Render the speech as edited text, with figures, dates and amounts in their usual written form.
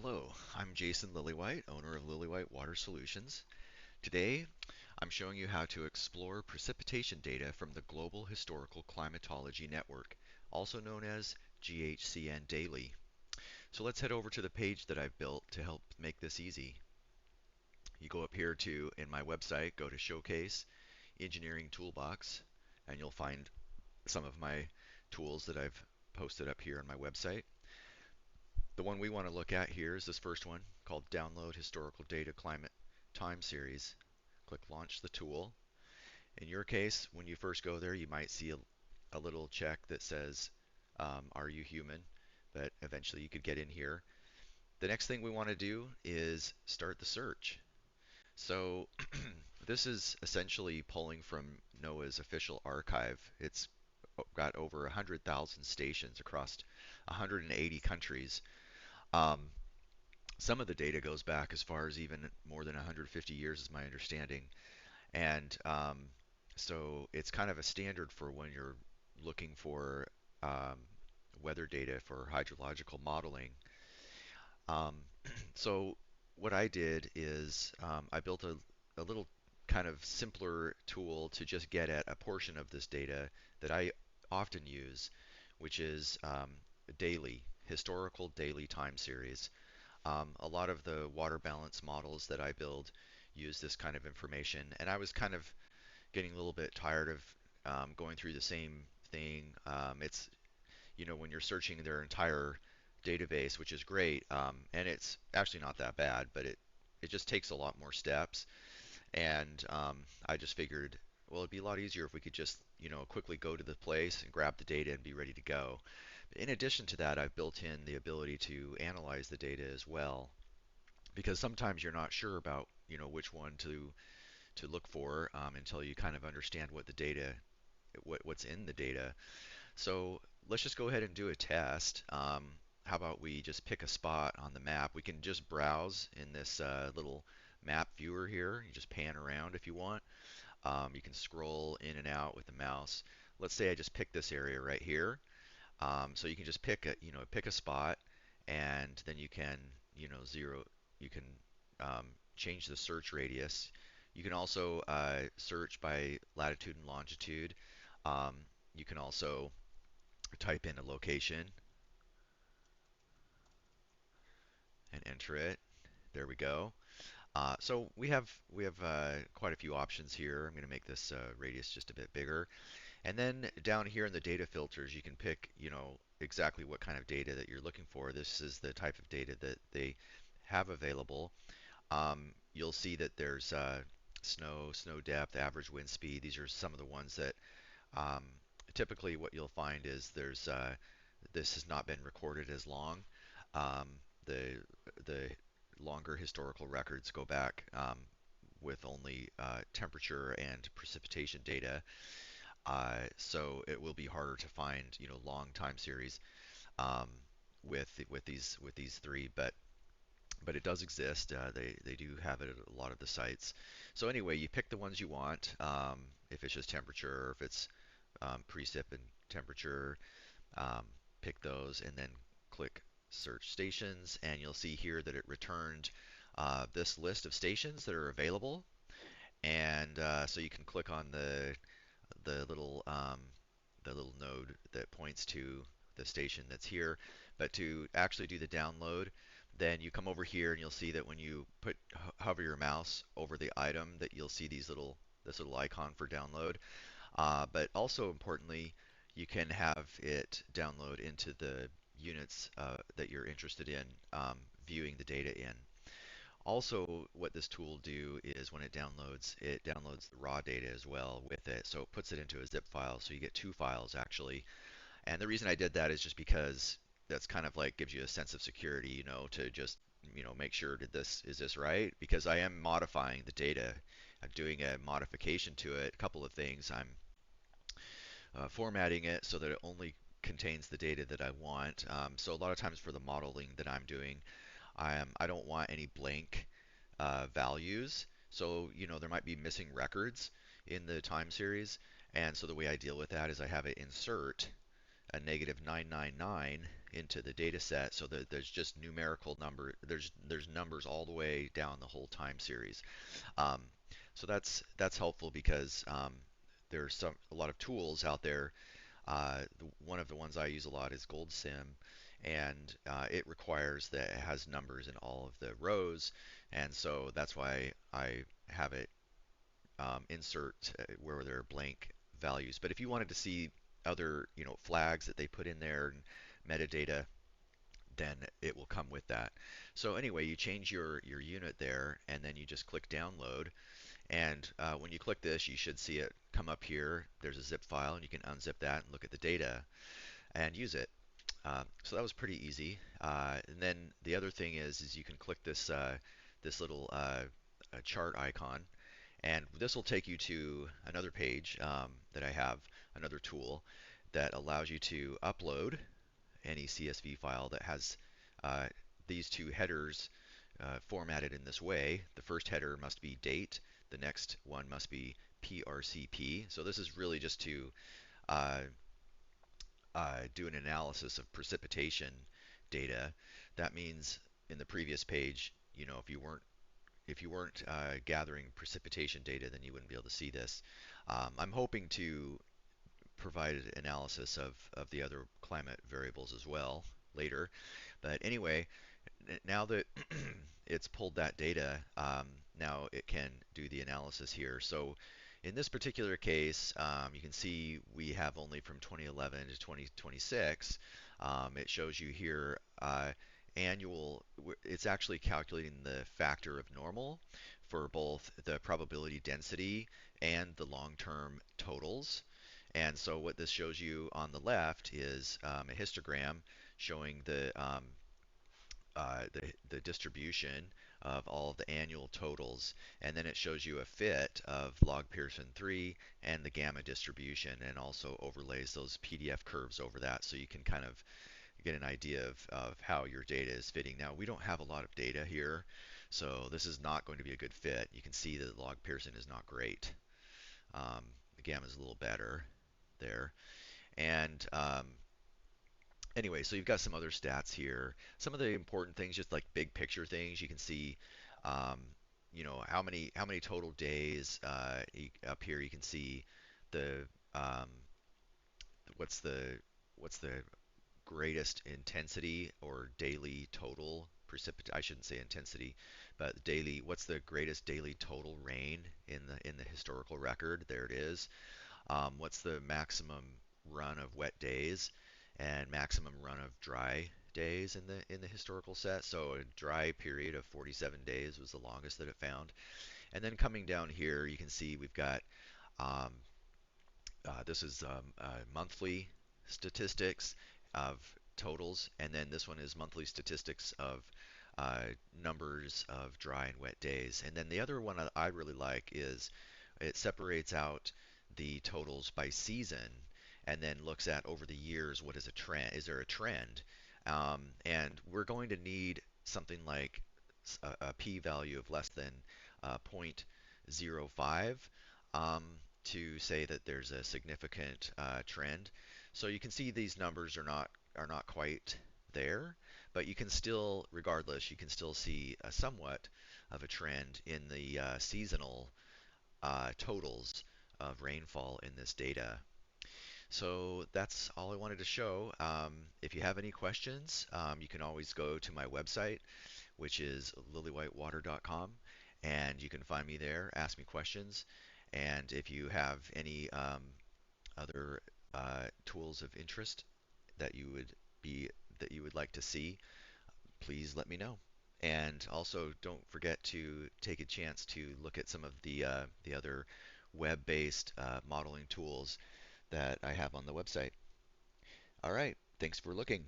Hello, I'm Jason Lillywhite, owner of Lillywhite Water Solutions. Today, I'm showing you how to explore precipitation data from the Global Historical Climatology Network, also known as GHCN-Daily. So let's head over to the page that I've built to help make this easy. You go up here to, in my website, go to Showcase, Engineering Toolbox, and you'll find some of my tools that I've posted up here on my website. The one we want to look at here is this first one called Download Historical Data Climate Time Series. Click Launch the tool. In your case, when you first go there, you might see a little check that says, Are you human? But eventually you could get in here. The next thing we want to do is start the search. So this is essentially pulling from NOAA's official archive. It's got over 100,000 stations across 180 countries. Um, Some of the data goes back as far as even more than 150 years, is my understanding. And so it's kind of a standard for when you're looking for um, weather data for hydrological modeling. Um, so what I did is I built a little kind of simpler tool to just get at a portion of this data that I often use, which is daily, historical daily time series. A lot of the water balance models that I build use this kind of information, and I was kind of getting a little bit tired of going through the same thing. It's, when you're searching their entire database, which is great, and it's actually not that bad, but it just takes a lot more steps. And I just figured, well, it'd be a lot easier if we could just, quickly go to the place and grab the data and be ready to go. In addition to that, I've built in the ability to analyze the data as well, because sometimes you're not sure about, which one to look for until you kind of understand what the data, what's in the data. So let's just go ahead and do a test. How about we just pick a spot on the map? We can just browse in this little map viewer here. You just pan around if you want. You can scroll in and out with the mouse. Let's say I just pick this area right here. So you can just pick a spot, and then you can, zero. You can change the search radius. You can also search by latitude and longitude. Um, you can also type in a location and enter it. There we go. So we have quite a few options here. I'm going to make this radius just a bit bigger. And then down here in the data filters, you can pick, exactly what kind of data that you're looking for. This is the type of data that they have available. You'll see that there's snow depth, average wind speed. These are some of the ones that um, typically what you'll find is this has not been recorded as long. Um, the the longer historical records go back with only temperature and precipitation data. So it will be harder to find, long time series um, with these three, but it does exist. They do have it at a lot of the sites. So anyway, you pick the ones you want. If it's just temperature, or if it's precip and temperature, um, pick those, and then click search stations, and you'll see here that it returned this list of stations that are available. And so you can click on the little the little node that points to the station that's here. But to actually do the download, then you come over here and you'll see that when you hover your mouse over the item, that you'll see this little icon for download. But also importantly, you can have it download into the units that you're interested in viewing the data in. Also, what this tool will do is when it downloads the raw data as well with it. So it puts it into a zip file. So you get two files actually. And the reason I did that is just because that's kind of like gives you a sense of security, to just, make sure is this right? Because I am modifying the data. I'm doing a modification to it, a couple of things. I'm formatting it so that it only contains the data that I want. So a lot of times for the modeling that I'm doing, I don't want any blank values. So, there might be missing records in the time series. And so the way I deal with that is I have it insert a negative 999 into the data set, so that there's just numerical number. There's numbers all the way down the whole time series. Um, so that's helpful because there's a lot of tools out there. One of the ones I use a lot is GoldSim, and it requires that it has numbers in all of the rows, and so that's why I have it insert where there are blank values. But if you wanted to see other, flags that they put in there and metadata, then it will come with that. So anyway, you change your unit there, and then you just click download. And when you click this, you should see it come up here. There's a zip file, and you can unzip that and look at the data and use it. So that was pretty easy. And then the other thing is you can click this little chart icon, and this will take you to another page that I have, another tool that allows you to upload any CSV file that has uh, these two headers formatted in this way. The first header must be date, the next one must be PRCP. So this is really just to uh, do an analysis of precipitation data. That means in the previous page, if you weren't gathering precipitation data, then you wouldn't be able to see this. I'm hoping to provide analysis of the other climate variables as well later. But anyway, now that it's pulled that data, now it can do the analysis here. So in this particular case, you can see we have only from 2011 to 2026. It shows you here annual, it's actually calculating the factor of normal for both the probability density and the long-term totals. And so what this shows you on the left is a histogram showing the distribution of all of the annual totals, and then it shows you a fit of log Pearson 3 and the gamma distribution, and also overlays those PDF curves over that, so you can kind of get an idea of how your data is fitting. Now, we don't have a lot of data here, so this is not going to be a good fit. You can see that log Pearson is not great. The gamma is a little better there. And anyway, so you've got some other stats here. Some of the important things, just like big picture things, you can see, um, how many total days. Up here, you can see the um, what's the what's the greatest intensity or daily total I shouldn't say intensity, but daily. What's the greatest daily total rain in the historical record? There it is. What's the maximum run of wet days and maximum run of dry days in the historical set? So a dry period of 47 days was the longest that it found. And then coming down here, you can see we've got um, this is monthly statistics of totals, and then this one is monthly statistics of uh, numbers of dry and wet days. And then the other one I really like is it separates out the totals by season and then looks at over the years what is a trend. Is there a trend? And we're going to need something like a p-value of less than 0.05 um, to say that there's a significant trend. So you can see these numbers are not quite there, but you can still, regardless, you can still see a somewhat of a trend in the seasonal totals of rainfall in this data. So that's all I wanted to show. If you have any questions, you can always go to my website, which is lilywhitewater.com, and you can find me there, ask me questions. And if you have any other tools of interest that you would be that you would like to see, please let me know. And also, don't forget to take a chance to look at some of the other web-based modeling tools that I have on the website. All right, thanks for looking.